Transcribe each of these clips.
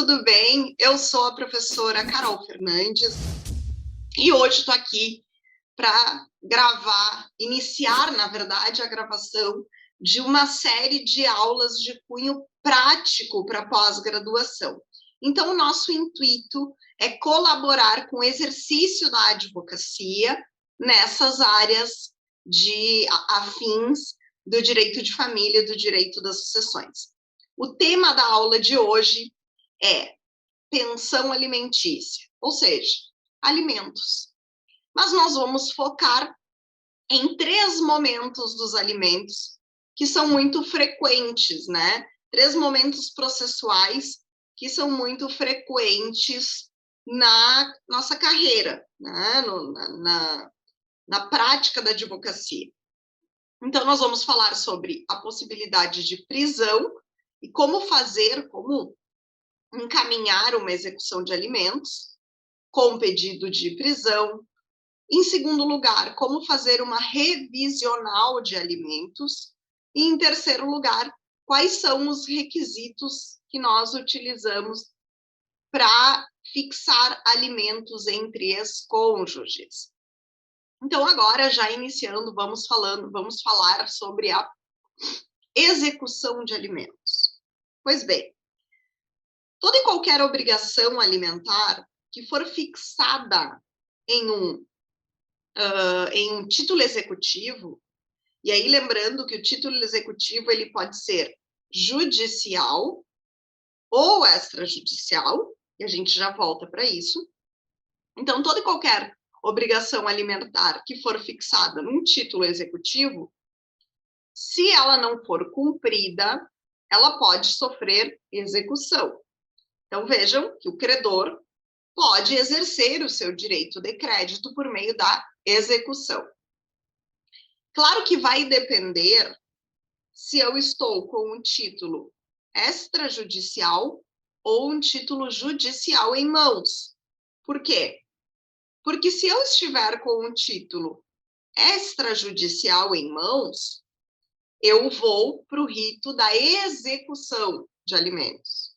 tudo bem? Eu sou a professora Carol Fernandes e hoje estou aqui para iniciar, na verdade, a gravação de uma série de aulas de cunho prático para pós-graduação. Então, o nosso intuito é colaborar com o exercício da advocacia nessas áreas de afins do direito de família e do direito das sucessões. O tema da aula de hoje é pensão alimentícia, ou seja, alimentos. Mas nós vamos focar em 3 momentos dos alimentos que são muito frequentes, né? 3 momentos processuais que são muito frequentes na nossa carreira, né? Na prática da advocacia. Então, nós vamos falar sobre a possibilidade de prisão e como encaminhar uma execução de alimentos com pedido de prisão. Em segundo lugar, como fazer uma revisional de alimentos. E, em terceiro lugar, quais são os requisitos que nós utilizamos para fixar alimentos entre ex-cônjuges. Então, agora, já iniciando, vamos falar sobre a execução de alimentos. Pois bem, toda e qualquer obrigação alimentar que for fixada em um título executivo, e aí lembrando que o título executivo ele pode ser judicial ou extrajudicial, e a gente já volta para isso. Então, toda e qualquer obrigação alimentar que for fixada num título executivo, se ela não for cumprida, ela pode sofrer execução. Então, vejam que o credor pode exercer o seu direito de crédito por meio da execução. Claro que vai depender se eu estou com um título extrajudicial ou um título judicial em mãos. Por quê? Porque se eu estiver com um título extrajudicial em mãos, eu vou para o rito da execução de alimentos.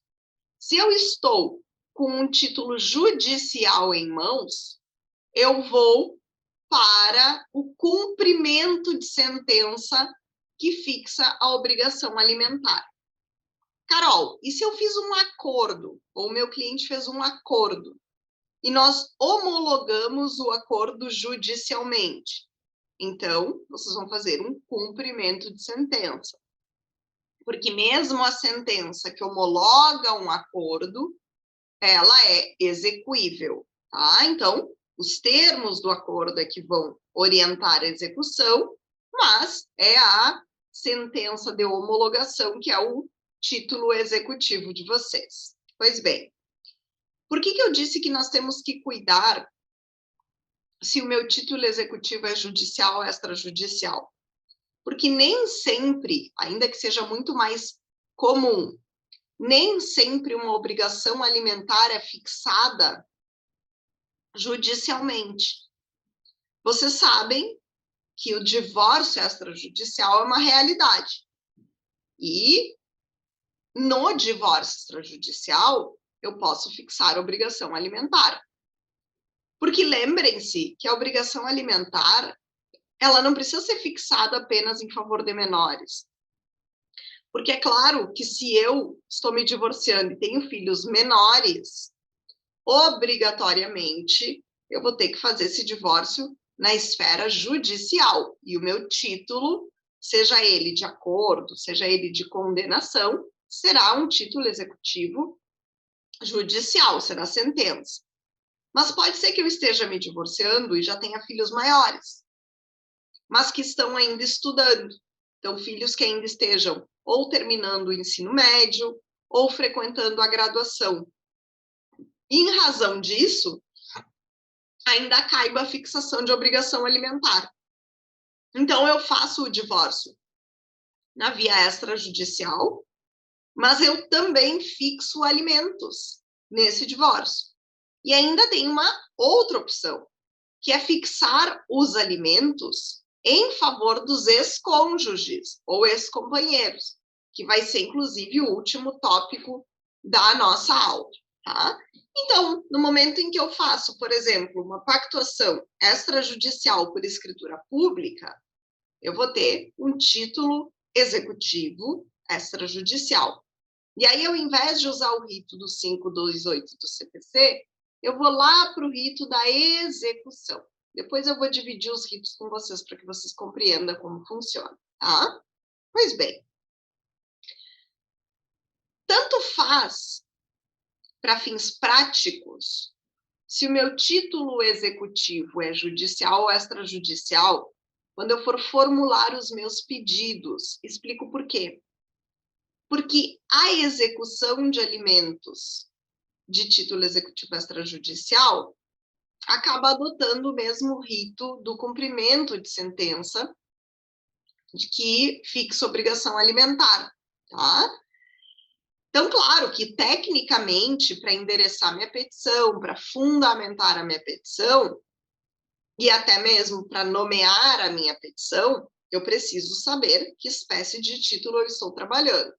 Se eu estou com um título judicial em mãos, eu vou para o cumprimento de sentença que fixa a obrigação alimentar. Carol, e se eu fiz um acordo, ou o meu cliente fez um acordo, e nós homologamos o acordo judicialmente? Então, vocês vão fazer um cumprimento de sentença. Porque mesmo a sentença que homologa um acordo, ela é execuível, tá? Então, os termos do acordo é que vão orientar a execução, mas é a sentença de homologação que é o título executivo de vocês. Pois bem, por que eu disse que nós temos que cuidar se o meu título executivo é judicial ou extrajudicial? Porque nem sempre, ainda que seja muito mais comum, nem sempre uma obrigação alimentar é fixada judicialmente. Vocês sabem que o divórcio extrajudicial é uma realidade. E no divórcio extrajudicial, eu posso fixar a obrigação alimentar. Porque lembrem-se que a obrigação alimentar, ela não precisa ser fixada apenas em favor de menores. Porque é claro que se eu estou me divorciando e tenho filhos menores, obrigatoriamente eu vou ter que fazer esse divórcio na esfera judicial. E o meu título, seja ele de acordo, seja ele de condenação, será um título executivo judicial, será sentença. Mas pode ser que eu esteja me divorciando e já tenha filhos maiores, mas que estão ainda estudando. Então, filhos que ainda estejam ou terminando o ensino médio ou frequentando a graduação. E, em razão disso, ainda caiba a fixação de obrigação alimentar. Então, eu faço o divórcio na via extrajudicial, mas eu também fixo alimentos nesse divórcio. E ainda tem uma outra opção, que é fixar os alimentos em favor dos ex-cônjuges ou ex-companheiros, que vai ser, inclusive, o último tópico da nossa aula, tá? Então, no momento em que eu faço, por exemplo, uma pactuação extrajudicial por escritura pública, eu vou ter um título executivo extrajudicial. E aí, ao invés de usar o rito do 528 do CPC, eu vou lá para o rito da execução. Depois eu vou dividir os ritos com vocês para que vocês compreendam como funciona, tá? Pois bem, tanto faz, para fins práticos, se o meu título executivo é judicial ou extrajudicial, quando eu for formular os meus pedidos. Explico por quê. Porque a execução de alimentos de título executivo extrajudicial acaba adotando o mesmo rito do cumprimento de sentença de que fixa obrigação alimentar, tá? Então, claro que, tecnicamente, para endereçar minha petição, para fundamentar a minha petição, e até mesmo para nomear a minha petição, eu preciso saber que espécie de título eu estou trabalhando.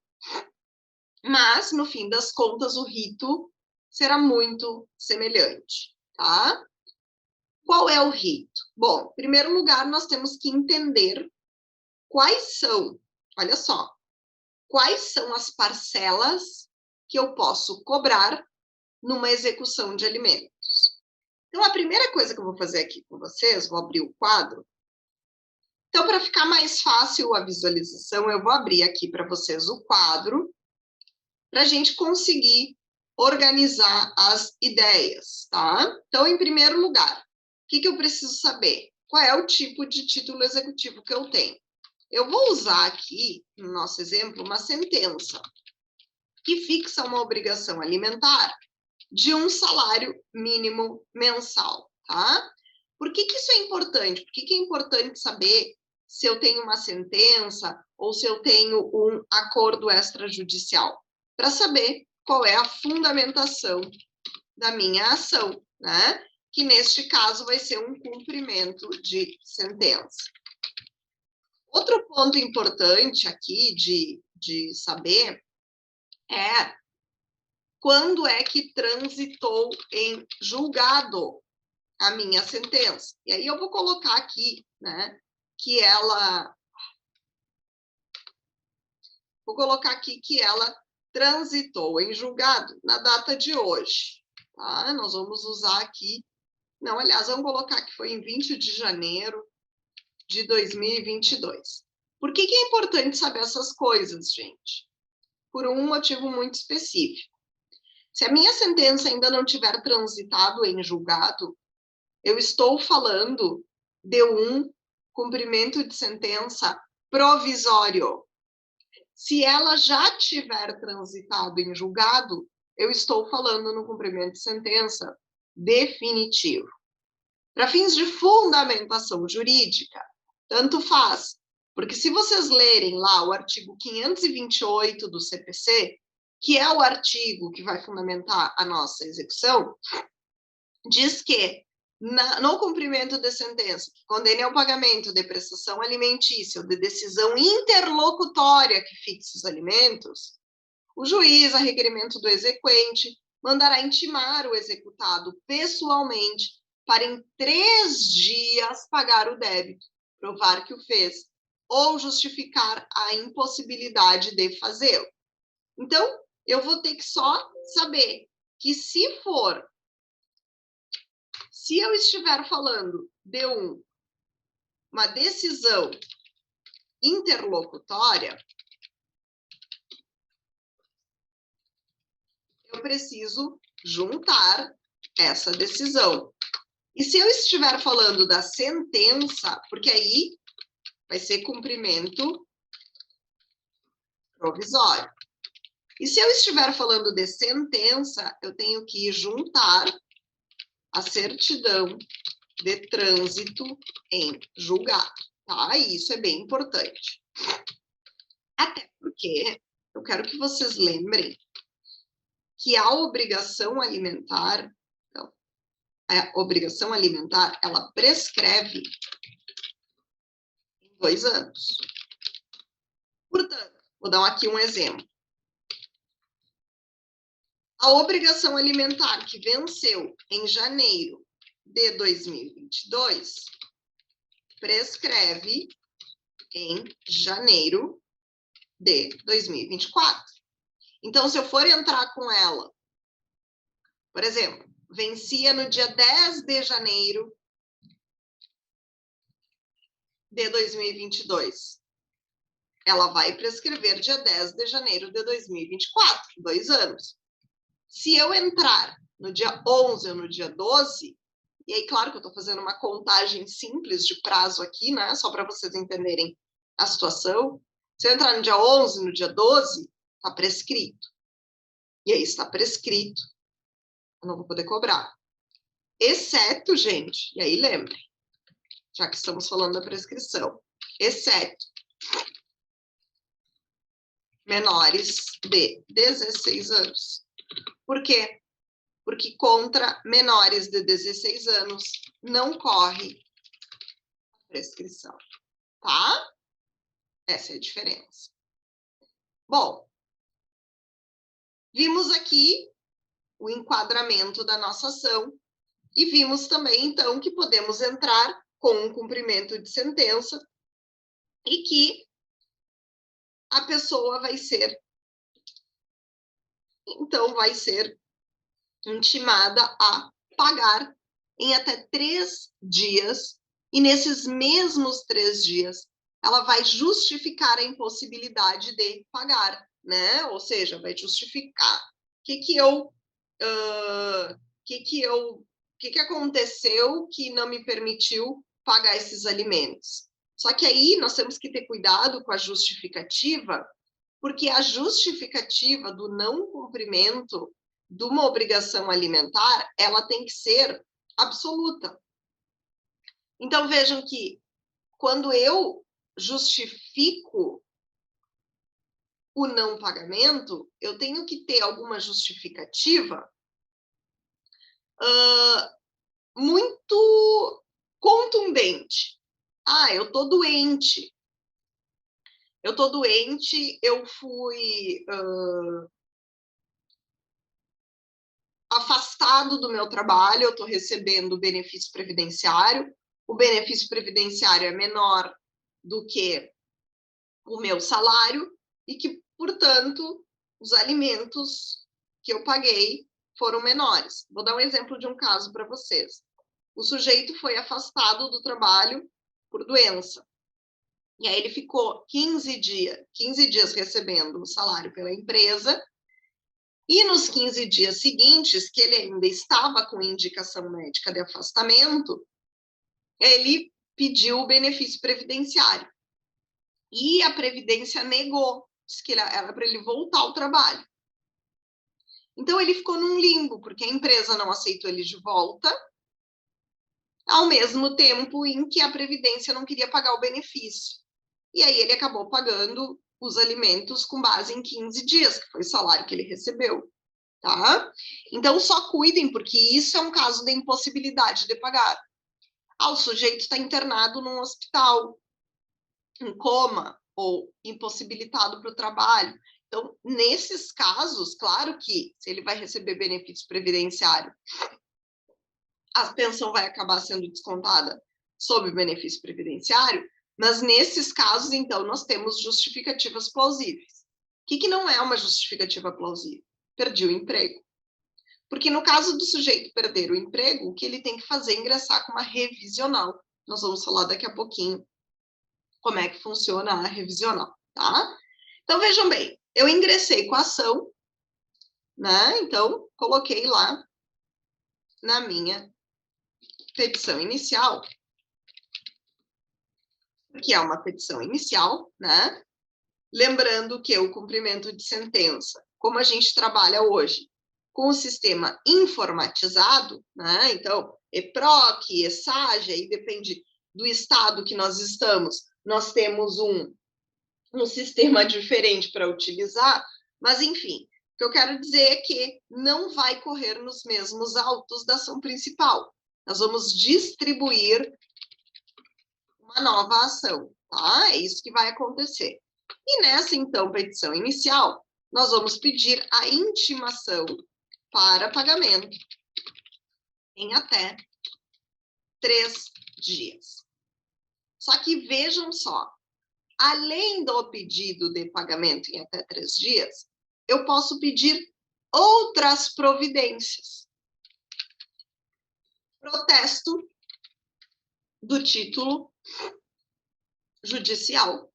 Mas, no fim das contas, o rito será muito semelhante, tá? Qual é o rito? Bom, em primeiro lugar, nós temos que entender quais são, olha só, quais são as parcelas que eu posso cobrar numa execução de alimentos. Então, a primeira coisa que eu vou fazer aqui com vocês, vou abrir o quadro. Então, para ficar mais fácil a visualização, eu vou abrir aqui para vocês o quadro, para a gente conseguir organizar as ideias, tá? Então, em primeiro lugar, o que eu preciso saber? Qual é o tipo de título executivo que eu tenho? Eu vou usar aqui, no nosso exemplo, uma sentença que fixa uma obrigação alimentar de um salário mínimo mensal, tá? Por que isso é importante? Por que é importante saber se eu tenho uma sentença ou se eu tenho um acordo extrajudicial? Para saber qual é a fundamentação da minha ação, né? Que neste caso vai ser um cumprimento de sentença. Outro ponto importante aqui de saber é quando é que transitou em julgado a minha sentença. E aí eu vou colocar aqui, né, que ela... Vou colocar aqui que ela transitou em julgado na data de hoje, tá? Nós vamos usar aqui... Não, aliás, vamos colocar que foi em 20 de janeiro de 2022. Por que é importante saber essas coisas, gente? Por um motivo muito específico. Se a minha sentença ainda não tiver transitado em julgado, eu estou falando de um cumprimento de sentença provisório. Se ela já tiver transitado em julgado, eu estou falando no cumprimento de sentença definitivo. Para fins de fundamentação jurídica, tanto faz, porque se vocês lerem lá o artigo 528 do CPC, que é o artigo que vai fundamentar a nossa execução, diz que no cumprimento de sentença que condene ao pagamento de prestação alimentícia ou de decisão interlocutória que fixe os alimentos, o juiz, a requerimento do exequente, mandará intimar o executado pessoalmente para em 3 dias pagar o débito, provar que o fez, ou justificar a impossibilidade de fazê-lo. Então, eu vou ter que só saber que se eu estiver falando de uma decisão interlocutória, eu preciso juntar essa decisão. E se eu estiver falando da sentença, porque aí vai ser cumprimento provisório. E se eu estiver falando de sentença, eu tenho que juntar a certidão de trânsito em julgado, tá? E isso é bem importante. Até porque eu quero que vocês lembrem que a obrigação alimentar, então, a obrigação alimentar, ela prescreve em 2 anos. Portanto, vou dar aqui um exemplo. A obrigação alimentar que venceu em janeiro de 2022 prescreve em janeiro de 2024. Então, se eu for entrar com ela, por exemplo, vencia no dia 10 de janeiro de 2022. Ela vai prescrever dia 10 de janeiro de 2024, 2 anos. Se eu entrar no dia 11 ou no dia 12, e aí, claro que eu estou fazendo uma contagem simples de prazo aqui, né? Só para vocês entenderem a situação. Se eu entrar no dia 11, no dia 12, está prescrito. E aí, está prescrito, eu não vou poder cobrar. Exceto, gente, e aí lembre, já que estamos falando da prescrição, exceto menores de 16 anos. Por quê? Porque contra menores de 16 anos não corre prescrição, tá? Essa é a diferença. Bom, vimos aqui o enquadramento da nossa ação e vimos também, então, que podemos entrar com um cumprimento de sentença e que a pessoa vai ser, então, vai ser intimada a pagar em até 3 dias, e nesses mesmos 3 dias, ela vai justificar a impossibilidade de pagar, né? Ou seja, vai justificar o que aconteceu que não me permitiu pagar esses alimentos. Só que aí nós temos que ter cuidado com a justificativa, porque a justificativa do não cumprimento de uma obrigação alimentar, ela tem que ser absoluta. Então, vejam que quando eu justifico o não pagamento, eu tenho que ter alguma justificativa muito contundente. Ah, eu tô doente. Eu fui afastado do meu trabalho, eu estou recebendo benefício previdenciário, o benefício previdenciário é menor do que o meu salário e que, portanto, os alimentos que eu paguei foram menores. Vou dar um exemplo de um caso para vocês. O sujeito foi afastado do trabalho por doença. E aí ele ficou 15 dias recebendo o salário pela empresa, e nos 15 dias seguintes, que ele ainda estava com indicação médica de afastamento, ele pediu o benefício previdenciário. E a Previdência negou, disse que era para ele voltar ao trabalho. Então, ele ficou num limbo, porque a empresa não aceitou ele de volta, ao mesmo tempo em que a Previdência não queria pagar o benefício. E aí ele acabou pagando os alimentos com base em 15 dias, que foi o salário que ele recebeu. Tá? Então, só cuidem, porque isso é um caso de impossibilidade de pagar. Ah, o sujeito está internado num hospital, em coma, ou impossibilitado para o trabalho. Então, nesses casos, claro que, se ele vai receber benefício previdenciário, a pensão vai acabar sendo descontada sob o benefício previdenciário, mas nesses casos, então, nós temos justificativas plausíveis. O que não é uma justificativa plausível? Perdi o emprego. Porque no caso do sujeito perder o emprego, o que ele tem que fazer é ingressar com uma revisional. Nós vamos falar daqui a pouquinho como é que funciona a revisional, tá? Então, vejam bem, eu ingressei com a ação, né? Então, coloquei lá na minha petição inicial, que é uma petição inicial, né? Lembrando que o cumprimento de sentença, como a gente trabalha hoje, com o sistema informatizado, né? Então, EPROC, ESAGE, aí depende do estado que nós estamos, nós temos um sistema diferente para utilizar, mas, enfim, o que eu quero dizer é que não vai correr nos mesmos autos da ação principal. Nós vamos distribuir uma nova ação, tá? É isso que vai acontecer. E nessa, então, petição inicial, nós vamos pedir a intimação para pagamento em até 3 dias. Só que vejam só, além do pedido de pagamento em até 3 dias, eu posso pedir outras providências. Protesto do título judicial.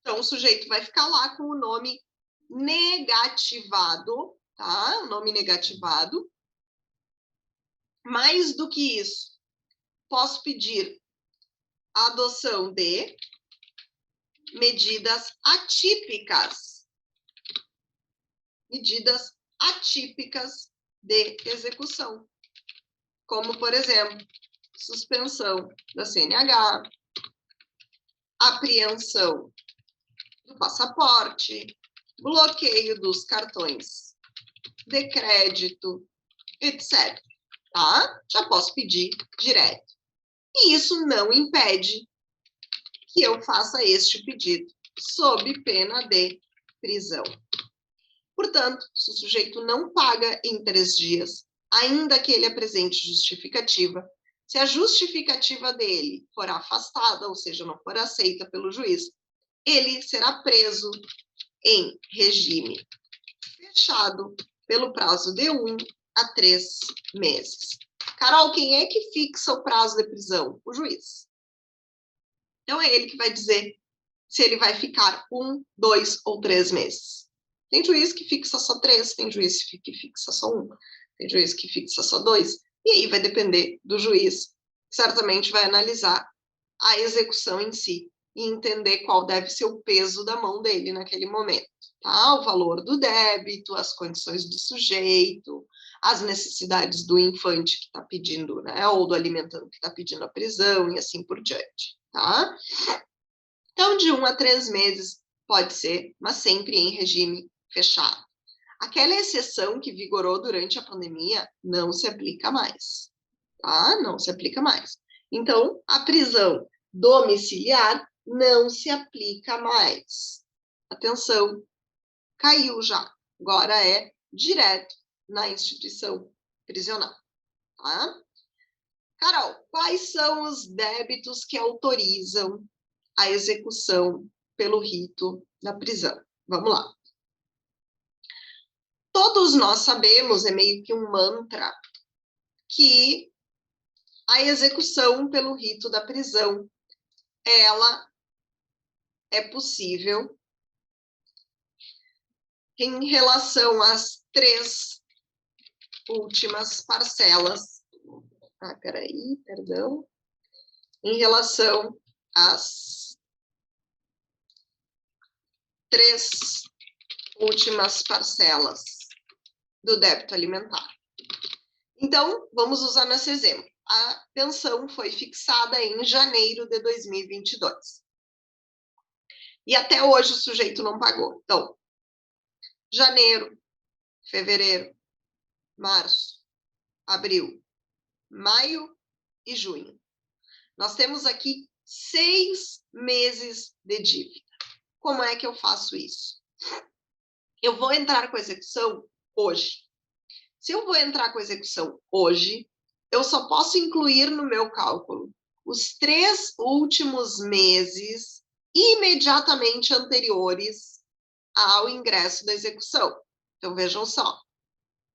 Então, o sujeito vai ficar lá com o nome negativado, tá? O nome negativado. Mais do que isso, posso pedir a adoção de medidas atípicas. Medidas atípicas de execução. Como, por exemplo, suspensão da CNH, apreensão do passaporte, bloqueio dos cartões de crédito, etc. Tá? Já posso pedir direto. E isso não impede que eu faça este pedido, sob pena de prisão. Portanto, se o sujeito não paga em 3 dias, ainda que ele apresente justificativa, se a justificativa dele for afastada, ou seja, não for aceita pelo juiz, ele será preso em regime fechado pelo prazo de 1 a 3 meses. Carol, quem é que fixa o prazo de prisão? O juiz. Então, é ele que vai dizer se ele vai ficar 1, 2 ou 3 meses. Tem juiz que fixa só 3, tem juiz que fixa só 1, tem juiz que fixa só 2, e aí vai depender do juiz. Certamente vai analisar a execução em si e entender qual deve ser o peso da mão dele naquele momento. Tá? O valor do débito, as condições do sujeito, as necessidades do infante que está pedindo, né? Ou do alimentando que está pedindo a prisão e assim por diante. Tá? Então, de 1 a 3 meses pode ser, mas sempre em regime fechado. Aquela exceção que vigorou durante a pandemia não se aplica mais, tá? Não se aplica mais. Então, a prisão domiciliar não se aplica mais. Atenção, caiu já. Agora é direto na instituição prisional, tá? Carol, quais são os débitos que autorizam a execução pelo rito da prisão? Vamos lá. Todos nós sabemos, é meio que um mantra, que a execução pelo rito da prisão, ela é possível em relação às 3 últimas parcelas. Perdão. Em relação às 3 últimas parcelas do débito alimentar. Então, vamos usar nesse exemplo. A pensão foi fixada em janeiro de 2022. E até hoje o sujeito não pagou. Então, janeiro, fevereiro, março, abril, maio e junho. Nós temos aqui 6 meses de dívida. Como é que eu faço isso? Eu vou entrar com a execução hoje. Se eu vou entrar com a execução hoje, eu só posso incluir no meu cálculo os 3 últimos meses imediatamente anteriores ao ingresso da execução. Então, vejam só. O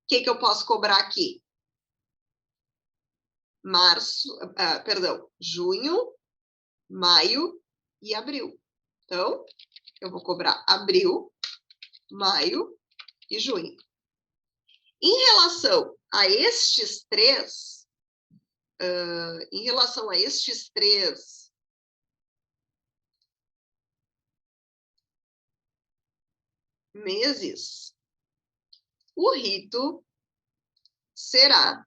que eu posso cobrar aqui? Junho, maio e abril. Então, eu vou cobrar abril, maio e junho. Em relação a estes 3, meses, o rito será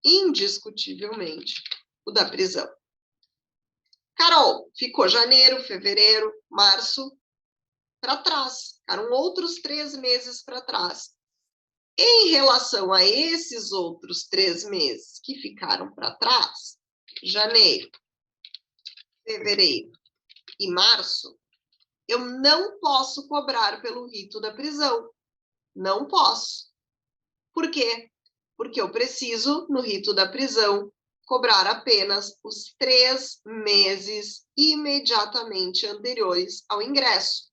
indiscutivelmente o da prisão. Carol, ficou janeiro, fevereiro, março para trás. Ficaram outros 3 meses para trás. Em relação a esses outros 3 meses que ficaram para trás, janeiro, fevereiro e março, eu não posso cobrar pelo rito da prisão. Não posso. Por quê? Porque eu preciso, no rito da prisão, cobrar apenas os 3 meses imediatamente anteriores ao ingresso.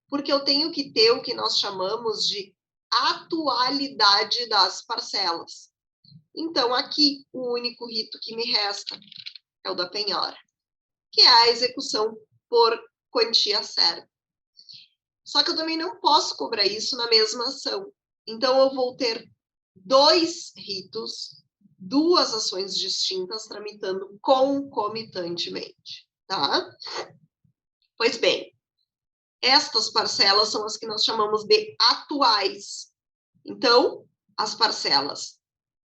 Porque eu tenho que ter o que nós chamamos de atualidade das parcelas. Então, aqui, o único rito que me resta é o da penhora, que é a execução por quantia certa. Só que eu também não posso cobrar isso na mesma ação. Então, eu vou ter 2 ritos, 2 ações distintas tramitando concomitantemente, tá? Pois bem, estas parcelas são as que nós chamamos de atuais. Então, as parcelas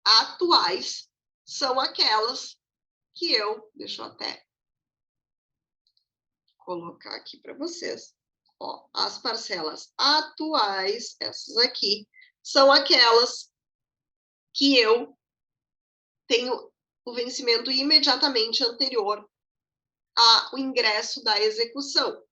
atuais são aquelas que deixa eu até colocar aqui para vocês. Ó, as parcelas atuais, essas aqui, são aquelas que eu tenho o vencimento imediatamente anterior ao ingresso da execução.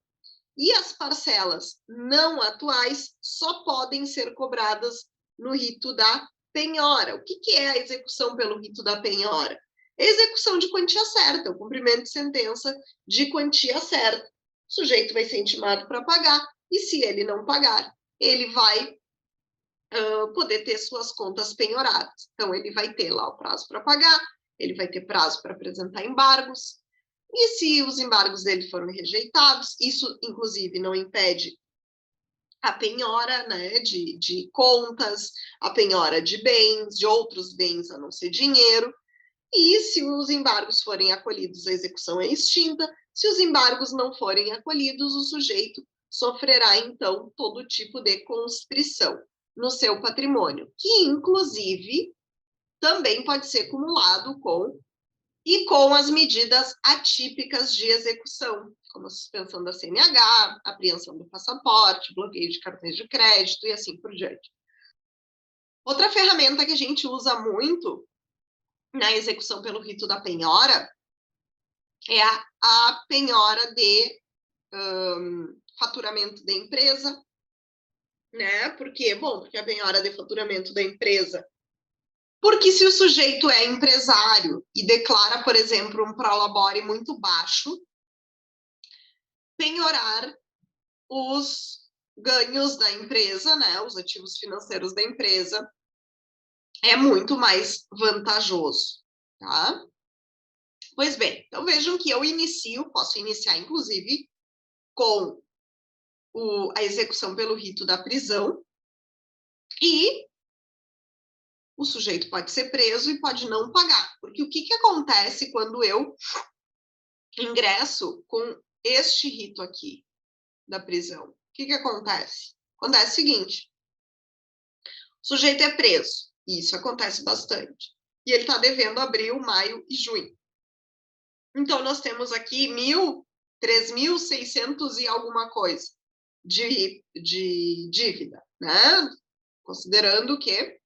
E as parcelas não atuais só podem ser cobradas no rito da penhora. O que é a execução pelo rito da penhora? É a execução de quantia certa, o cumprimento de sentença de quantia certa. O sujeito vai ser intimado para pagar, e se ele não pagar, ele vai poder ter suas contas penhoradas. Então, ele vai ter lá o prazo para pagar, ele vai ter prazo para apresentar embargos, e se os embargos dele foram rejeitados, isso, inclusive, não impede a penhora, né, de contas, a penhora de bens, de outros bens a não ser dinheiro, e se os embargos forem acolhidos, a execução é extinta. Se os embargos não forem acolhidos, o sujeito sofrerá, então, todo tipo de conscrição no seu patrimônio, que, inclusive, também pode ser cumulado com as medidas atípicas de execução, como a suspensão da CNH, apreensão do passaporte, bloqueio de cartões de crédito e assim por diante. Outra ferramenta que a gente usa muito na execução pelo rito da penhora é a penhora de faturamento da empresa, né? Por quê? Bom, porque a penhora de faturamento da empresa. Porque se o sujeito é empresário e declara, por exemplo, um prolabore muito baixo, penhorar os ganhos da empresa, né, os ativos financeiros da empresa, é muito mais vantajoso, tá? Pois bem, então vejam que eu posso iniciar, inclusive, com a execução pelo rito da prisão, e o sujeito pode ser preso e pode não pagar. Porque o que acontece quando eu ingresso com este rito aqui da prisão? O que acontece? Acontece o seguinte: o sujeito é preso, e isso acontece bastante, e ele está devendo abril, maio e junho. Então, nós temos aqui 3.600 e alguma coisa de dívida, né? Considerando que,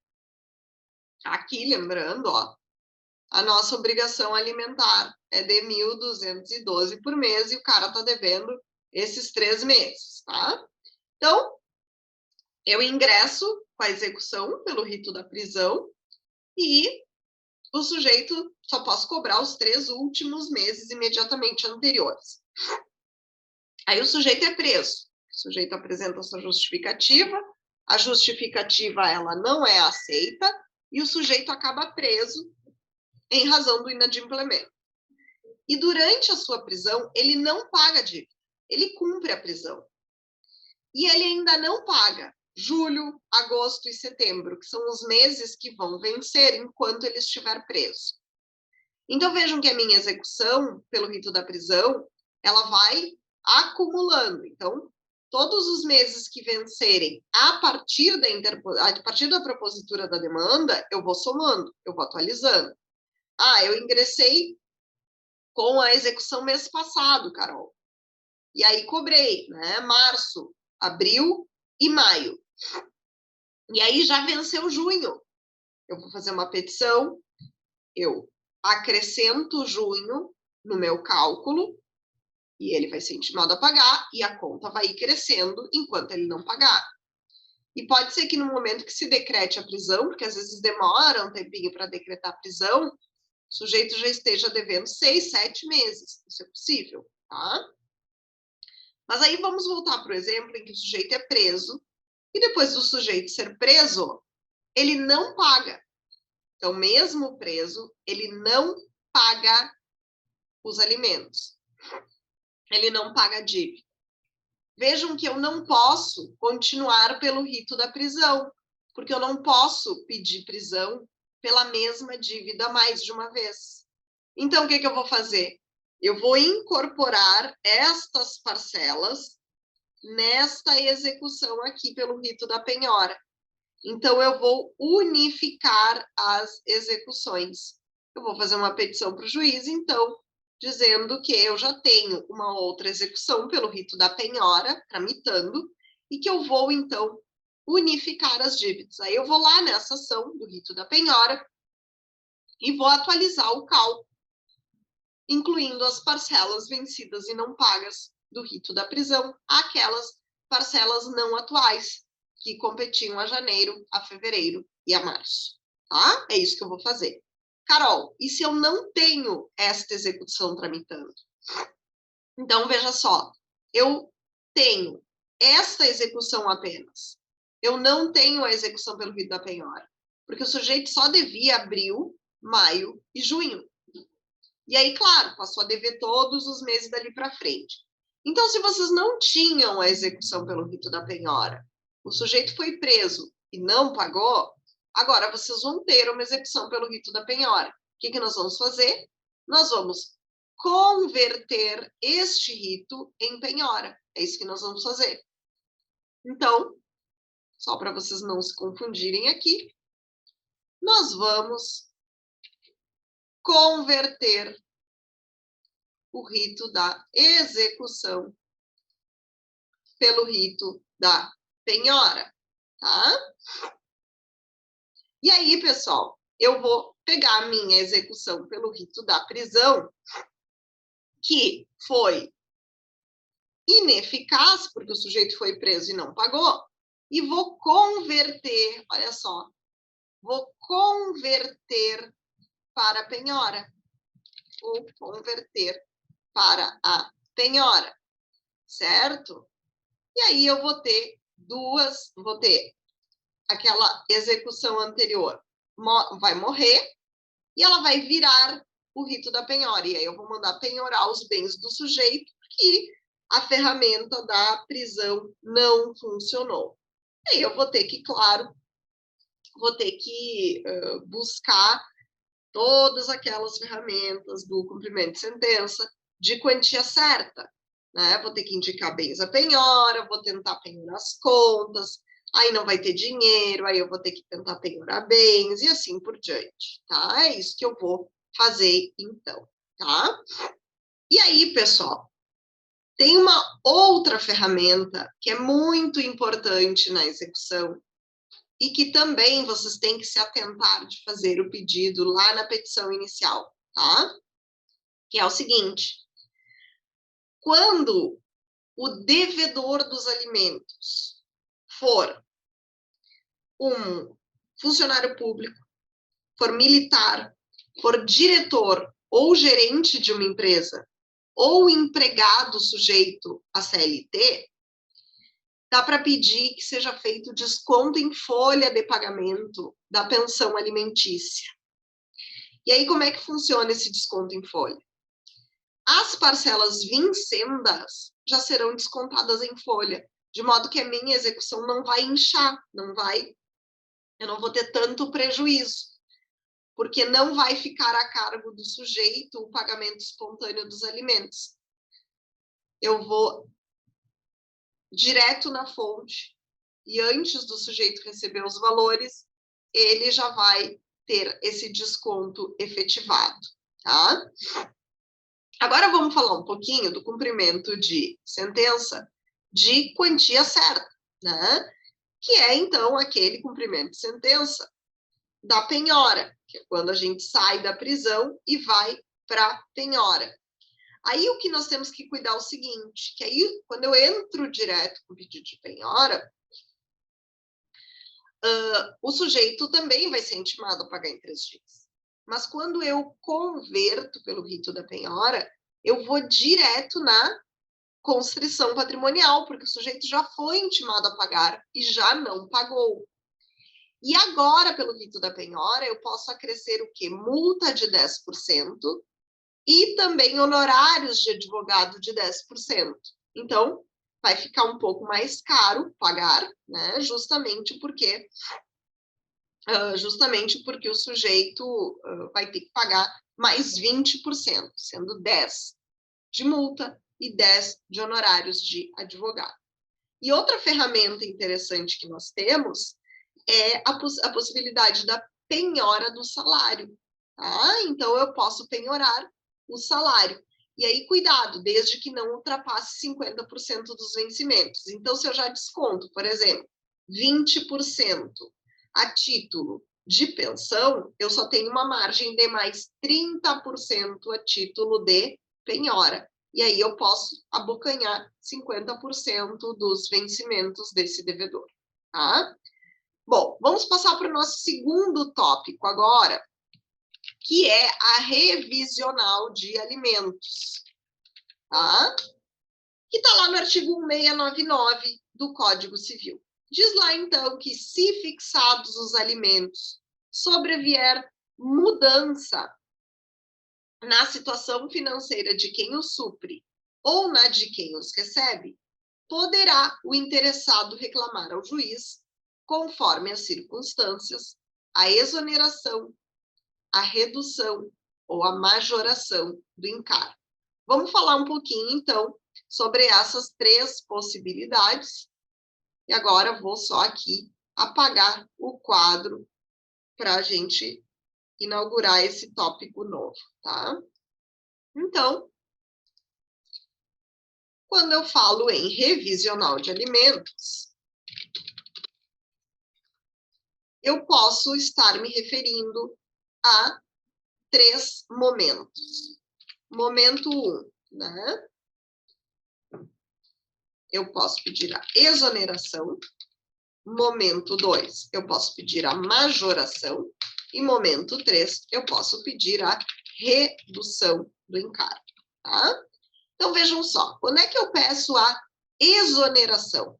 aqui, lembrando, ó, a nossa obrigação alimentar é de 1.212 por mês, e o cara está devendo esses 3 meses, tá? Então, eu ingresso com a execução pelo rito da prisão, e o sujeito só posso cobrar os 3 últimos meses imediatamente anteriores. Aí o sujeito é preso, o sujeito apresenta a sua justificativa, a justificativa ela não é aceita, e o sujeito acaba preso em razão do inadimplemento. E durante a sua prisão, ele não paga a dívida, ele cumpre a prisão. E ele ainda não paga julho, agosto e setembro, que são os meses que vão vencer enquanto ele estiver preso. Então, vejam que a minha execução pelo rito da prisão, ela vai acumulando. Então, todos os meses que vencerem a partir da propositura da demanda, eu vou somando, eu vou atualizando. Ah, eu ingressei com a execução mês passado, Carol. E aí cobrei, né? Março, abril e maio. E aí já venceu junho. Eu vou fazer uma petição, eu acrescento junho no meu cálculo, e ele vai ser intimado a pagar, e a conta vai ir crescendo enquanto ele não pagar. E pode ser que no momento que se decrete a prisão, porque às vezes demora um tempinho para decretar a prisão, o sujeito já esteja devendo 6, 7 meses. Isso é possível, tá? Mas aí vamos voltar para o exemplo em que o sujeito é preso, e depois do sujeito ser preso, ele não paga. Então, mesmo preso, ele não paga os alimentos. Ele não paga a dívida. Vejam que eu não posso continuar pelo rito da prisão, porque eu não posso pedir prisão pela mesma dívida mais de uma vez. Então, o que eu vou fazer? Eu vou incorporar estas parcelas nesta execução aqui pelo rito da penhora. Então, eu vou unificar as execuções. Eu vou fazer uma petição para o juiz, então, dizendo que eu já tenho uma outra execução pelo rito da penhora, tramitando, e que eu vou, então, unificar as dívidas. Aí eu vou lá nessa ação do rito da penhora e vou atualizar o cálculo, incluindo as parcelas vencidas e não pagas do rito da prisão, aquelas parcelas não atuais, que competiam a janeiro, a fevereiro e a março. Tá? É isso que eu vou fazer. Carol, e se eu não tenho esta execução tramitando? Então, veja só, eu tenho esta execução apenas. Eu não tenho a execução pelo rito da penhora, porque o sujeito só devia abril, maio e junho. E aí, claro, passou a dever todos os meses dali para frente. Então, se vocês não tinham a execução pelo rito da penhora, o sujeito foi preso e não pagou, agora vocês vão ter uma execução pelo rito da penhora. O que nós vamos fazer? Nós vamos converter este rito em penhora. É isso que nós vamos fazer. Então, só para vocês não se confundirem aqui, nós vamos converter o rito da execução pelo rito da penhora, tá? E aí, pessoal, eu vou pegar a minha execução pelo rito da prisão, que foi ineficaz, porque o sujeito foi preso e não pagou, e vou converter, olha só, vou converter para a penhora. Vou converter para a penhora, certo? E aí eu vou ter aquela execução anterior vai morrer e ela vai virar o rito da penhora. E aí eu vou mandar penhorar os bens do sujeito, que a ferramenta da prisão não funcionou. E aí eu vou ter que, claro, buscar todas aquelas ferramentas do cumprimento de sentença de quantia certa, né? Vou ter que indicar bens a penhora, vou tentar penhorar as contas, aí não vai ter dinheiro, aí eu vou ter que tentar penhorar bens, e assim por diante, tá? É isso que eu vou fazer, então, tá? E aí, pessoal, tem uma outra ferramenta que é muito importante na execução e que também vocês têm que se atentar de fazer o pedido lá na petição inicial, tá? Que é o seguinte: quando o devedor dos alimentos for um funcionário público, for militar, for diretor ou gerente de uma empresa, ou empregado sujeito a CLT, dá para pedir que seja feito desconto em folha de pagamento da pensão alimentícia. E aí, como é que funciona esse desconto em folha? As parcelas vincendas já serão descontadas em folha, de modo que a minha execução não vai inchar, eu não vou ter tanto prejuízo, porque não vai ficar a cargo do sujeito o pagamento espontâneo dos alimentos. Eu vou direto na fonte, e antes do sujeito receber os valores, ele já vai ter esse desconto efetivado, tá? Agora vamos falar um pouquinho do cumprimento de sentença de quantia certa, né? Que é, então, aquele cumprimento de sentença da penhora, que é quando a gente sai da prisão e vai para a penhora. Aí o que nós temos que cuidar é o seguinte, que aí quando eu entro direto com o pedido de penhora, o sujeito também vai ser intimado a pagar em 3 dias. Mas quando eu converto pelo rito da penhora, eu vou direto na constrição patrimonial, porque o sujeito já foi intimado a pagar e já não pagou. E agora, pelo rito da penhora, eu posso acrescer o quê? Multa de 10% e também honorários de advogado de 10%. Então, vai ficar um pouco mais caro pagar, né? Justamente porque o sujeito vai ter que pagar mais 20%, sendo 10% de multa e 10% de honorários de advogado. E outra ferramenta interessante que nós temos é a possibilidade da penhora do salário. Tá? Então, eu posso penhorar o salário. E aí, cuidado, desde que não ultrapasse 50% dos vencimentos. Então, se eu já desconto, por exemplo, 20% a título de pensão, eu só tenho uma margem de mais 30% a título de penhora. E aí eu posso abocanhar 50% dos vencimentos desse devedor. Tá? Bom, vamos passar para o nosso segundo tópico agora, que é a revisional de alimentos. Tá? Que está lá no artigo 1699 do Código Civil. Diz lá, então, que se fixados os alimentos, sobrevier mudança na situação financeira de quem os supre ou na de quem os recebe, poderá o interessado reclamar ao juiz, conforme as circunstâncias, a exoneração, a redução ou a majoração do encargo. Vamos falar um pouquinho, então, sobre essas 3 possibilidades. E agora vou só aqui apagar o quadro para a gente inaugurar esse tópico novo, tá? Então, quando eu falo em revisional de alimentos, eu posso estar me referindo a 3 momentos. Momento 1, né? Eu posso pedir a exoneração. Momento 2, eu posso pedir a majoração. E momento 3, eu posso pedir a redução do encargo, tá? Então, vejam só, quando é que eu peço a exoneração?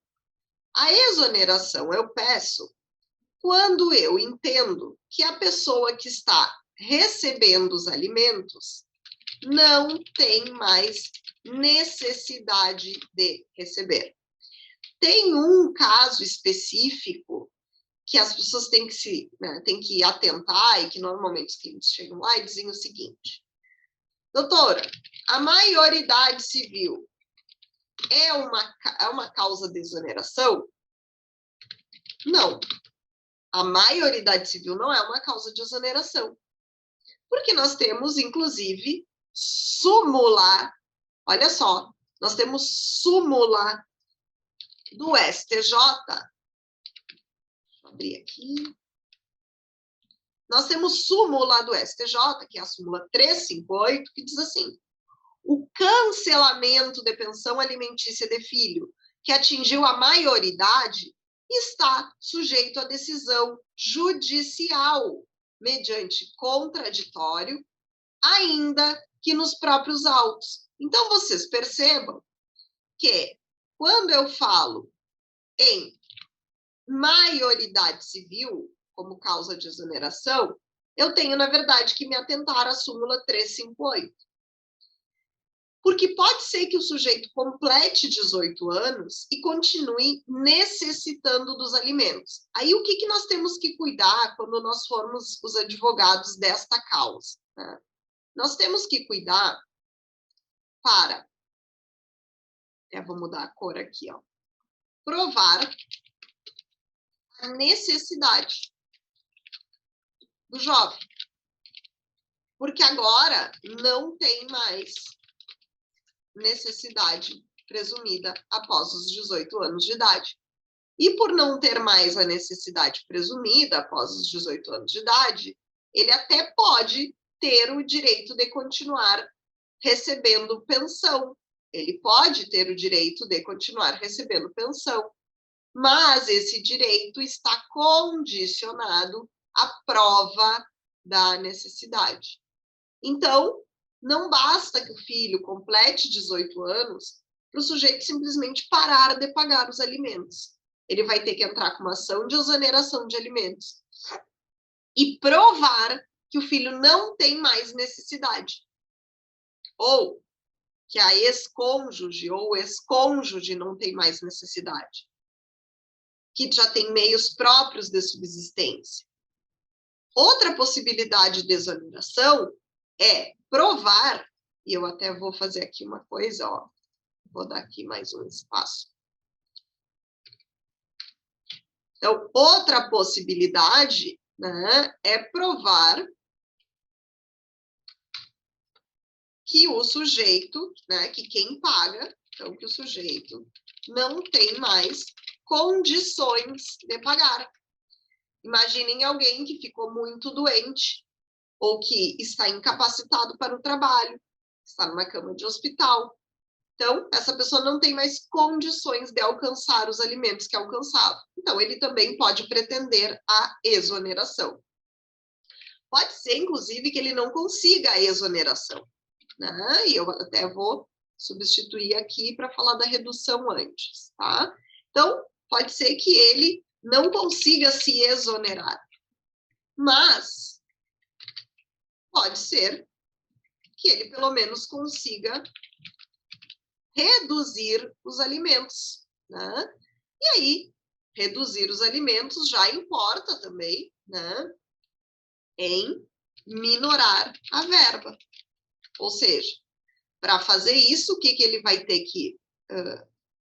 A exoneração eu peço quando eu entendo que a pessoa que está recebendo os alimentos não tem mais necessidade de receber. Tem um caso específico que as pessoas têm que atentar e que normalmente os clientes chegam lá e dizem o seguinte: doutora, a maioridade civil é uma causa de exoneração? Não. A maioridade civil não é uma causa de exoneração. Porque nós temos, inclusive, súmula, olha só, nós temos súmula do STJ. Deixa eu abrir aqui. Nós temos súmula do STJ, que é a súmula 358, que diz assim: o cancelamento de pensão alimentícia de filho que atingiu a maioridade está sujeito à decisão judicial, mediante contraditório, ainda que nos próprios autos. Então, vocês percebam que, quando eu falo em maioridade civil, como causa de exoneração, eu tenho, na verdade, que me atentar à súmula 358. Porque pode ser que o sujeito complete 18 anos e continue necessitando dos alimentos. Aí, o que nós temos que cuidar quando nós formos os advogados desta causa? Né? Nós temos que cuidar para... vou mudar a cor aqui, ó. Provar a necessidade do jovem. Porque agora não tem mais necessidade presumida após os 18 anos de idade. E por não ter mais a necessidade presumida após os 18 anos de idade, ele até pode ter o direito de continuar recebendo pensão. Ele pode ter o direito de continuar recebendo pensão. mas esse direito está condicionado à prova da necessidade. Então, não basta que o filho complete 18 anos para o sujeito simplesmente parar de pagar os alimentos. Ele vai ter que entrar com uma ação de exoneração de alimentos e provar que o filho não tem mais necessidade. Ou que a ex-cônjuge ou ex-cônjuge não tem mais necessidade. Que já tem meios próprios de subsistência. Outra possibilidade de exoneração é provar, e eu até vou fazer aqui uma coisa, ó, vou dar aqui mais um espaço. Então, outra possibilidade, né, é provar que o sujeito, né, que quem paga, então que o sujeito não tem mais condições de pagar. Imaginem alguém que ficou muito doente ou que está incapacitado para o trabalho, está numa cama de hospital. Então, essa pessoa não tem mais condições de alcançar os alimentos que alcançava. Então, ele também pode pretender a exoneração. Pode ser, inclusive, que ele não consiga a exoneração, né? E eu até vou substituir aqui para falar da redução antes, tá? Então, pode ser que ele não consiga se exonerar, mas pode ser que ele, pelo menos, consiga reduzir os alimentos, né? E aí, reduzir os alimentos já importa também, né, em minorar a verba. Ou seja, para fazer isso, o que ele vai ter que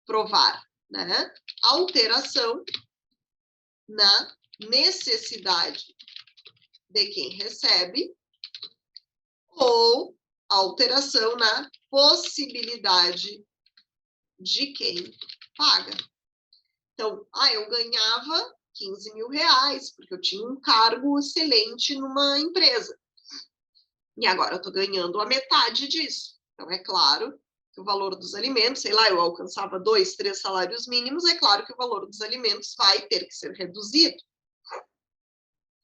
provar? Né? Alteração na necessidade de quem recebe ou alteração na possibilidade de quem paga. Então, eu ganhava 15 mil reais, porque eu tinha um cargo excelente numa empresa. E agora eu estou ganhando a metade disso. Então, é claro que o valor dos alimentos, sei lá, eu alcançava 2, 3 salários mínimos, é claro que o valor dos alimentos vai ter que ser reduzido.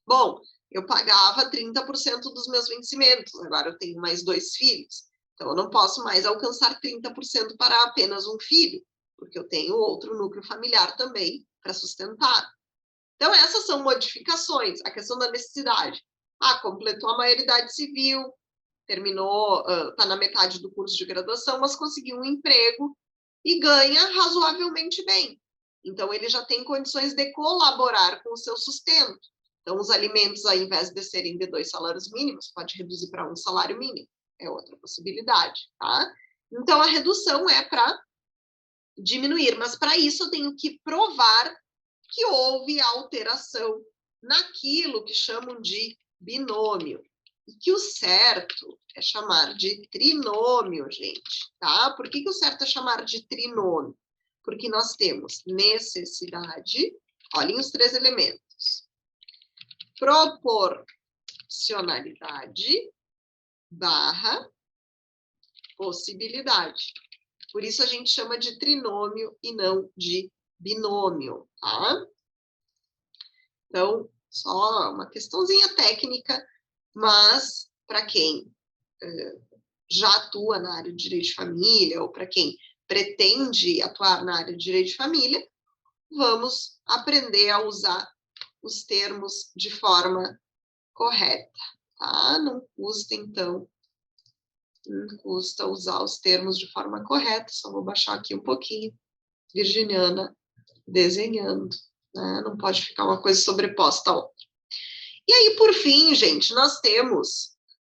Bom, eu pagava 30% dos meus vencimentos, agora eu tenho mais 2 filhos. Então, eu não posso mais alcançar 30% para apenas um filho, porque eu tenho outro núcleo familiar também para sustentar. Então, essas são modificações. A questão da necessidade. Completou a maioridade civil, terminou, está na metade do curso de graduação, mas conseguiu um emprego e ganha razoavelmente bem. Então, ele já tem condições de colaborar com o seu sustento. Então, os alimentos, ao invés de serem de 2 salários mínimos, pode reduzir para 1 salário mínimo. É outra possibilidade, tá? Então, a redução é para diminuir, mas para isso eu tenho que provar que houve alteração naquilo que chamam de binômio. E que o certo é chamar de trinômio, gente, tá? Por que o certo é chamar de trinômio? Porque nós temos necessidade, olhem os 3 elementos, proporcionalidade barra possibilidade. Por isso a gente chama de trinômio e não de binômio, tá? Então, só uma questãozinha técnica, mas para quem já atua na área de direito de família ou para quem pretende atuar na área de direito de família, vamos aprender a usar os termos de forma correta, tá? Não custa, então, não custa usar os termos de forma correta, só vou baixar aqui um pouquinho. Virginiana desenhando, né? Não pode ficar uma coisa sobreposta à outra. E aí, por fim, gente, nós temos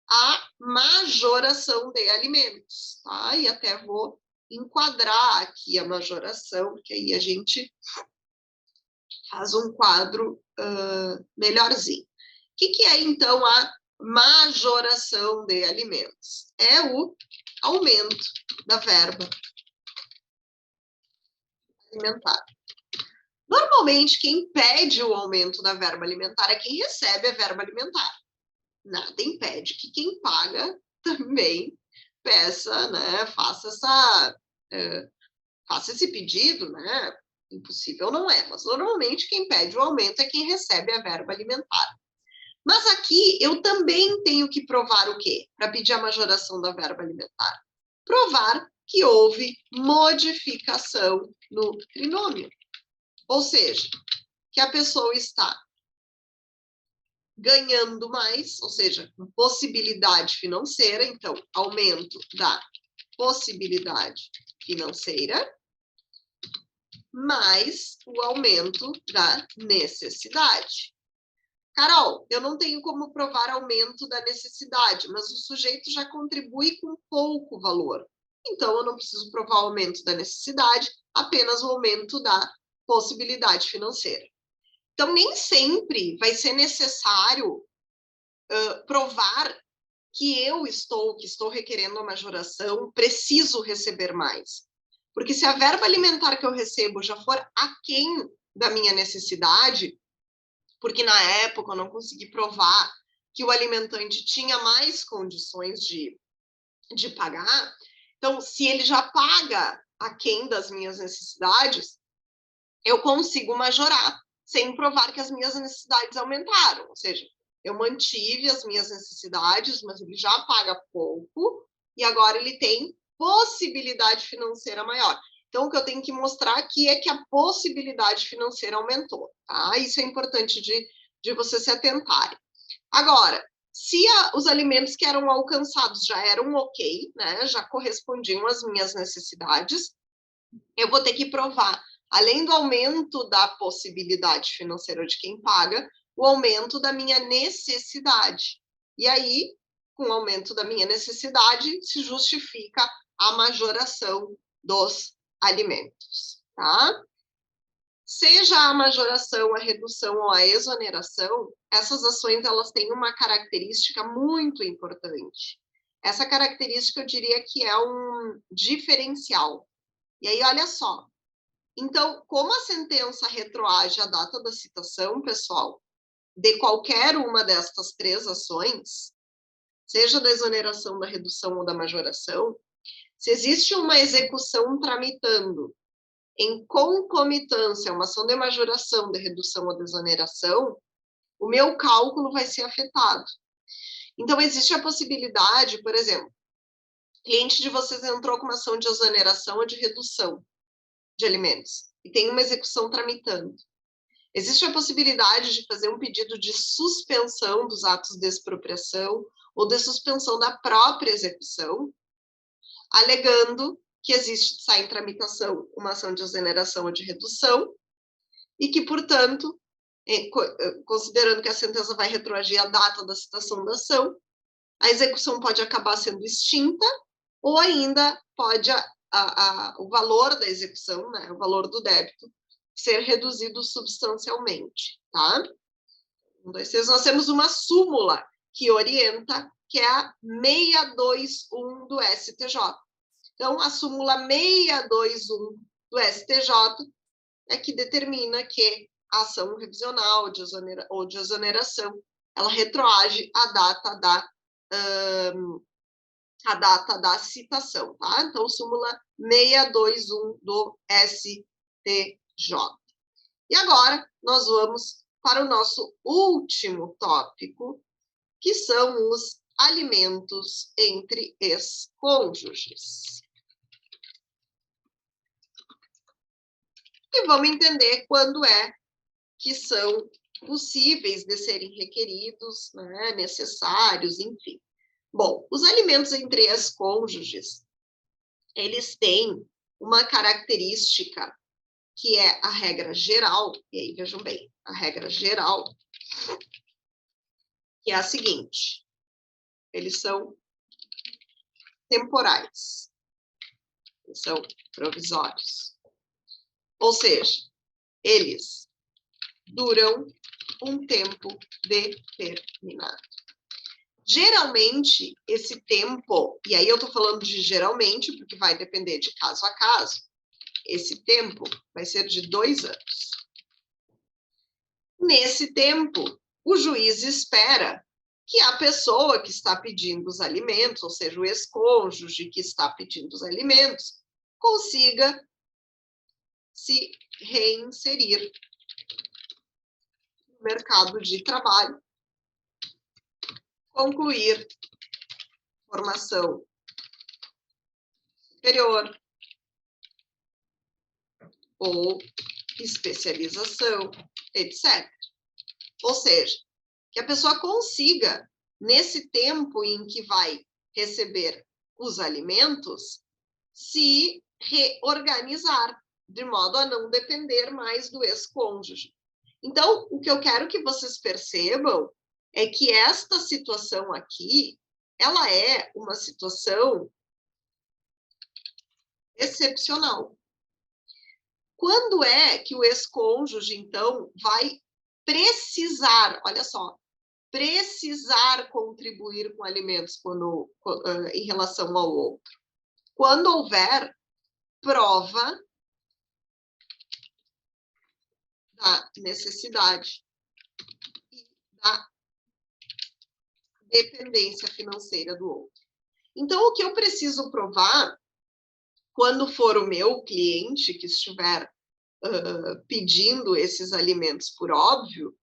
a majoração de alimentos, tá? E até vou enquadrar aqui a majoração, porque aí a gente faz um quadro melhorzinho. O que é, então, a majoração de alimentos? É o aumento da verba alimentar. Normalmente, quem pede o aumento da verba alimentar é quem recebe a verba alimentar. Nada impede que quem paga também peça, né, faça esse pedido, né, Impossível não é, mas normalmente quem pede o aumento é quem recebe a verba alimentar. Mas aqui eu também tenho que provar o quê? Para pedir a majoração da verba alimentar. Provar que houve modificação no trinômio. Ou seja, que a pessoa está ganhando mais, ou seja, possibilidade financeira, então, aumento da possibilidade financeira, mais o aumento da necessidade. Carol, eu não tenho como provar aumento da necessidade, mas o sujeito já contribui com pouco valor. Então, eu não preciso provar aumento da necessidade, apenas o aumento da possibilidade financeira. Então, nem sempre vai ser necessário provar que estou requerendo a majoração, preciso receber mais. Porque se a verba alimentar que eu recebo já for aquém da minha necessidade, porque na época eu não consegui provar que o alimentante tinha mais condições de pagar, então, se ele já paga aquém das minhas necessidades, eu consigo majorar, sem provar que as minhas necessidades aumentaram. Ou seja, eu mantive as minhas necessidades, mas ele já paga pouco, e agora ele tem possibilidade financeira maior. Então, o que eu tenho que mostrar aqui é que a possibilidade financeira aumentou, tá? Isso é importante de você se atentarem. Agora, se os alimentos que eram alcançados já eram ok, né, já correspondiam às minhas necessidades, eu vou ter que provar, além do aumento da possibilidade financeira de quem paga, o aumento da minha necessidade. E aí, com o aumento da minha necessidade, se justifica a majoração dos alimentos, tá? Seja a majoração, a redução ou a exoneração, essas ações elas têm uma característica muito importante. Essa característica eu diria que é um diferencial. E aí, olha só. Então, como a sentença retroage à data da citação, pessoal, de qualquer uma destas três ações, seja da exoneração, da redução ou da majoração, se existe uma execução tramitando em concomitância, uma ação de majoração, de redução ou de exoneração, o meu cálculo vai ser afetado. Então, existe a possibilidade, por exemplo, cliente de vocês entrou com uma ação de exoneração ou de redução de alimentos e tem uma execução tramitando. Existe a possibilidade de fazer um pedido de suspensão dos atos de expropriação ou de suspensão da própria execução, alegando que está em tramitação uma ação de exoneração ou de redução e que, portanto, considerando que a sentença vai retroagir a data da citação da ação, a execução pode acabar sendo extinta ou ainda pode o valor da execução, né, o valor do débito, ser reduzido substancialmente, tá? 1, 2, 3, nós temos uma súmula que orienta, que é a 621 do STJ. Então, a súmula 621 do STJ é que determina que a ação revisional ou de exoneração, ela retroage a data da citação, tá? Então, súmula 621 do STJ. E agora, nós vamos para o nosso último tópico, que são os alimentos entre ex-cônjuges. E vamos entender quando é que são possíveis de serem requeridos, né, necessários, enfim. Bom, os alimentos entre ex-cônjuges, eles têm uma característica que é a regra geral, e aí vejam bem, a regra geral, que é a seguinte: eles são temporais, eles são provisórios. Ou seja, eles duram um tempo determinado. Geralmente, esse tempo, e aí eu estou falando de geralmente, porque vai depender de caso a caso, esse tempo vai ser de 2 anos. Nesse tempo, o juiz espera que a pessoa que está pedindo os alimentos, ou seja, o ex-cônjuge que está pedindo os alimentos, consiga se reinserir no mercado de trabalho, concluir formação superior ou especialização, etc. Ou seja, que a pessoa consiga, nesse tempo em que vai receber os alimentos, se reorganizar, de modo a não depender mais do ex-cônjuge. Então, o que eu quero que vocês percebam é que esta situação aqui, ela é uma situação excepcional. Quando é que o ex-cônjuge, então, vai precisar, olha só, precisar contribuir com alimentos em relação ao outro? Quando houver prova da necessidade e da dependência financeira do outro. Então, o que eu preciso provar, quando for o meu cliente que estiver pedindo esses alimentos por óbvio,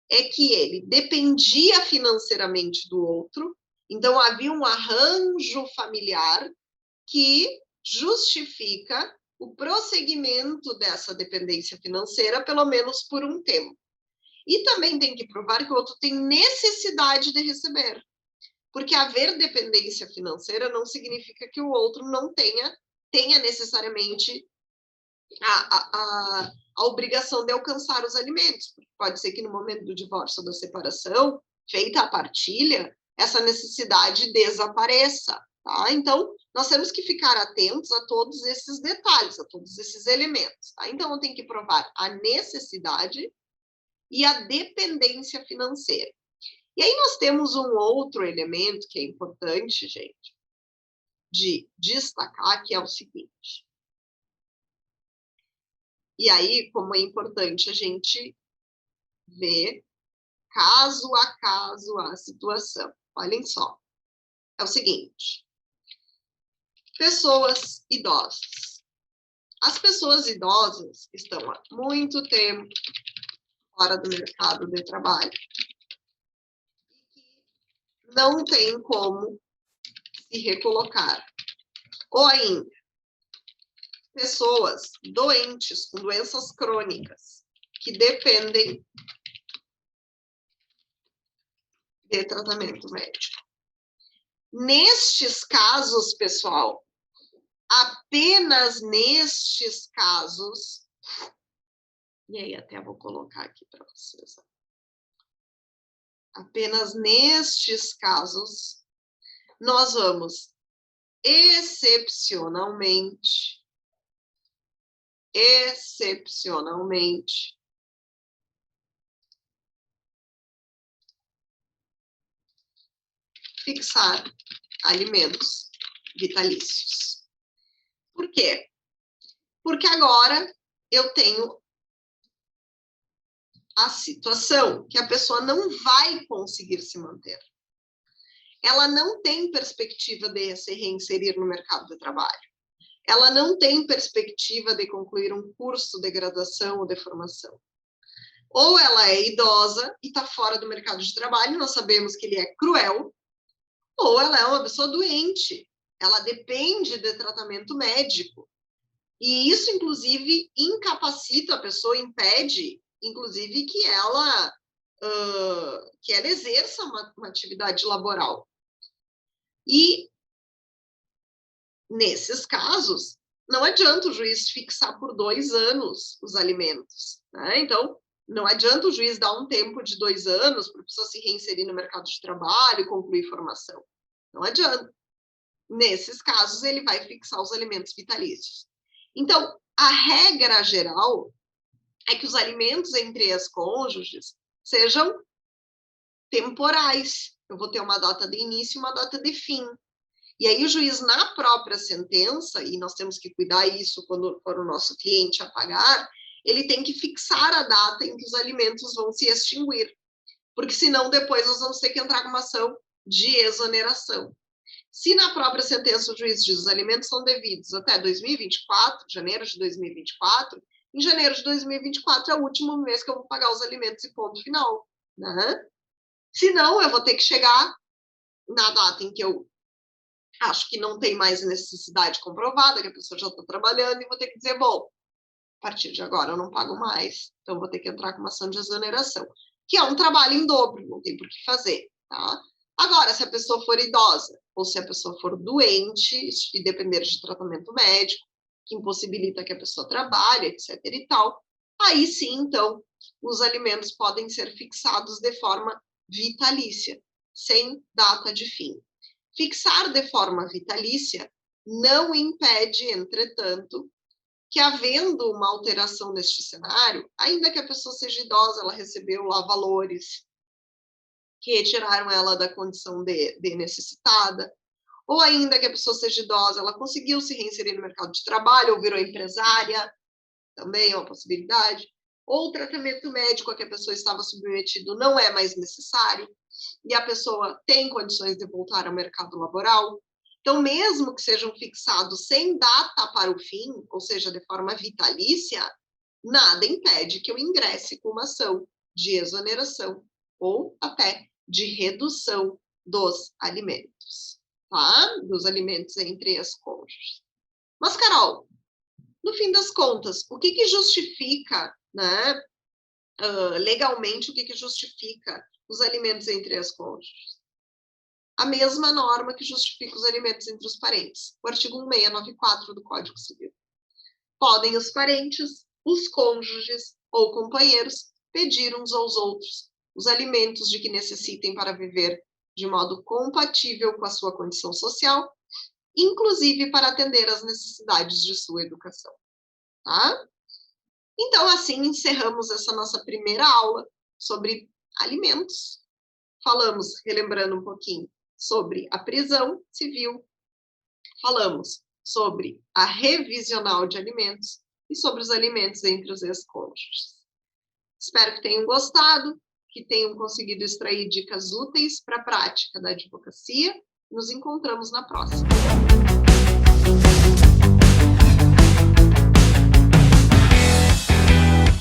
é que ele dependia financeiramente do outro, então havia um arranjo familiar que justifica o prosseguimento dessa dependência financeira, pelo menos por um tempo. E também tem que provar que o outro tem necessidade de receber, porque haver dependência financeira não significa que o outro não tenha necessariamente a obrigação de alcançar os alimentos. Pode ser que no momento do divórcio ou da separação, feita a partilha, essa necessidade desapareça, tá? Então, nós temos que ficar atentos a todos esses detalhes, a todos esses elementos, tá? Então, eu tenho que provar a necessidade e a dependência financeira. E aí nós temos um outro elemento que é importante, gente, de destacar, que é o seguinte. E aí, como é importante a gente ver caso a caso a situação. Olhem só. É o seguinte. Pessoas idosas. As pessoas idosas estão há muito tempo fora do mercado de trabalho e não tem como se recolocar. Ou ainda, pessoas doentes, com doenças crônicas, que dependem de tratamento médico. Nestes casos, pessoal, apenas nestes casos, e aí até vou colocar aqui para vocês, apenas nestes casos, nós vamos excepcionalmente, fixar alimentos vitalícios. Por quê? Porque agora eu tenho a situação que a pessoa não vai conseguir se manter. Ela não tem perspectiva de se reinserir no mercado de trabalho. Ela não tem perspectiva de concluir um curso de graduação ou de formação. Ou ela é idosa e está fora do mercado de trabalho, nós sabemos que ele é cruel, ou ela é uma pessoa doente, ela depende de tratamento médico. E isso, inclusive, incapacita a pessoa, impede, inclusive, que ela exerça uma atividade laboral. E, nesses casos, não adianta o juiz fixar por 2 anos os alimentos, né? Então, não adianta o juiz dar um tempo de 2 anos para a pessoa se reinserir no mercado de trabalho, concluir formação. Não adianta. Nesses casos, ele vai fixar os alimentos vitalícios. Então, a regra geral é que os alimentos entre as cônjuges sejam temporais. Eu vou ter uma data de início e uma data de fim. E aí o juiz, na própria sentença, e nós temos que cuidar isso quando for o nosso cliente a pagar, ele tem que fixar a data em que os alimentos vão se extinguir. Porque senão depois nós vamos ter que entrar com uma ação de exoneração. Se na própria sentença o juiz diz que os alimentos são devidos até 2024, janeiro de 2024, em janeiro de 2024 é o último mês que eu vou pagar os alimentos e ponto final, né? Senão, eu vou ter que chegar na data em que eu acho que não tem mais necessidade comprovada, que a pessoa já está trabalhando, e vou ter que dizer, bom, a partir de agora eu não pago mais, então vou ter que entrar com uma ação de exoneração, que é um trabalho em dobro, não tem por que fazer, tá? Agora, se a pessoa for idosa, ou se a pessoa for doente, e depender de tratamento médico, que impossibilita que a pessoa trabalhe, etc e tal, aí sim, então, os alimentos podem ser fixados de forma vitalícia, sem data de fim. Fixar de forma vitalícia não impede, entretanto, que havendo uma alteração neste cenário, ainda que a pessoa seja idosa, ela recebeu lá valores que retiraram ela da condição de necessitada, ou ainda que a pessoa seja idosa, ela conseguiu se reinserir no mercado de trabalho, ou virou empresária, também é uma possibilidade, ou o tratamento médico a que a pessoa estava submetido não é mais necessário, e a pessoa tem condições de voltar ao mercado laboral. Então, mesmo que sejam fixados sem data para o fim, ou seja, de forma vitalícia, nada impede que eu ingresse com uma ação de exoneração ou até de redução dos alimentos, tá? Dos alimentos entre as cônjuges. Mas, Carol, no fim das contas, o que justifica, né, legalmente, o que justifica os alimentos entre as cônjuges? A mesma norma que justifica os alimentos entre os parentes, o artigo 1694 do Código Civil. Podem os parentes, os cônjuges ou companheiros pedir uns aos outros os alimentos de que necessitem para viver de modo compatível com a sua condição social, inclusive para atender às necessidades de sua educação, tá? Então, assim, encerramos essa nossa primeira aula sobre alimentos. Falamos, relembrando um pouquinho, sobre a prisão civil, falamos sobre a revisional de alimentos e sobre os alimentos entre os ex-cônjuges. Espero que tenham gostado, que tenham conseguido extrair dicas úteis para a prática da advocacia. Nos encontramos na próxima.